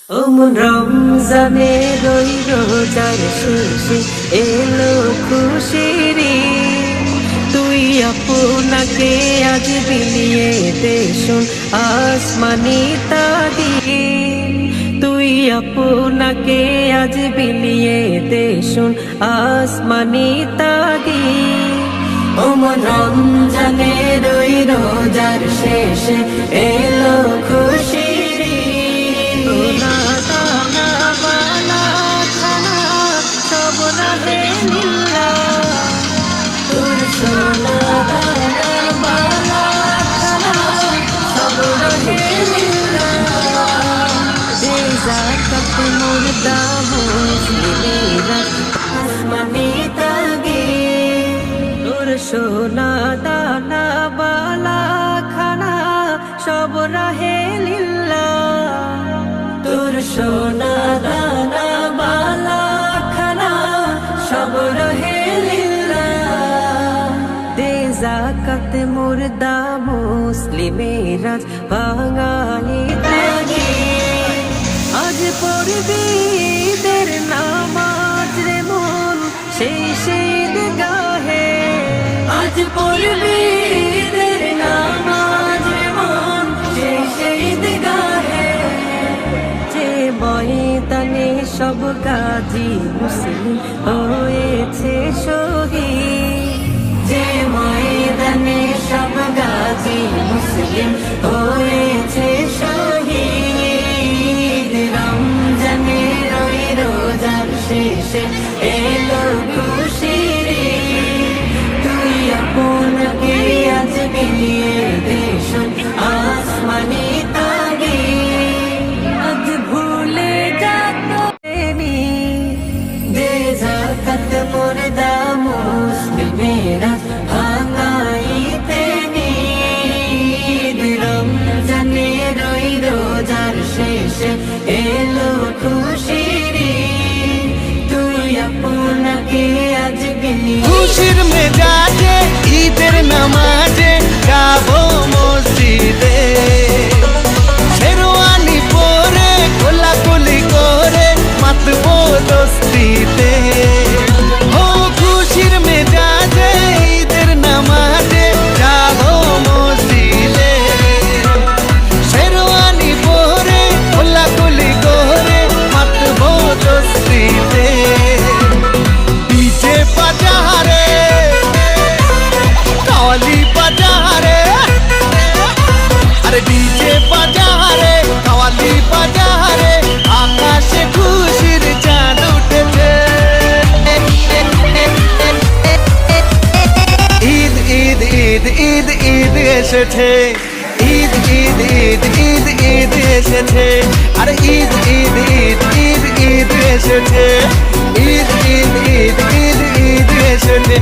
ওমন রমজানে রই রোজার শেষে এলো খুশির ঈদ। তুই আপনাকে আজ বিলিয়ে দে শোন আসমানি তাগিদ। তুই আপনাকে আজ বিলিয়ে দে শোন আসমানি তাগিদ। ওমন রমজানে রই রোজার শেষে এলো খুশির ঈদ। জাকাত মুর্দা মুসলিমেরা আসমানি তাগিদ। তোর সোনা দানা বালা খানা সব রাহে লিল্লাহ। তোর সোনা দানা বালা খানা সব রাহে লিল্লাহ। দে জাকাত মুর্দা মুসলিমেরা ভাঙাই তাগিদ। আজ পড়বি ঈদের নামাজ রে মন সেই ঈদ গাহে। আজ পড়বি ঈদের নামাজ রে মন সেই ঈদ গাহে। যে ময়দানে সব গাজী মুসলিম হয়েছে শহীদ। যে ময়দানে সব গাজী মুসলিম হয়েছে শহীদ। রমজানে রই রোজার শেষে এলো খুশির ঈদ। তুই আপনাকে আজ বিলিয়ে দে শোন আসমানি তাগিদ। আজ ভুলে যাত দে জাকাত মুর্দা মুসলিমেরা ভাঙাইতে নিদ। রমজানে রই রোজার শেষে এলো খুশির ঈদ। তুই আপনাকে আজ বিলিয়ে খুশির মেজাজে ঈদের নামাজে যাবো মসজিদে। শেরওয়ানি পরে কোলাকুলি করে মাতবো দোস্তিতে। ও খুশির মেজাজে ঈদের নামাজে যাবো মসজিদে। শেরওয়ানি পরে কোলাকুলি করে মাতবো দোস্তিতে। ডিজে বাজারে কাওয়ালি বাজারে, আরে ডিজে বাজারে কাওয়ালি বাজারে আকাশে খুশির চাঁদ উঠেছে। ঈদ ঈদ ঈদ ঈদ ঈদ এসেছে। ঈদ ঈদ ঈদ ঈদ ঈদ এসেছে। আরে ঈদ ঈদ ঈদ ঈদ ঈদ এসেছে। ঈদ ঈদ ঈদ ঈদ ঈদ এসেছে।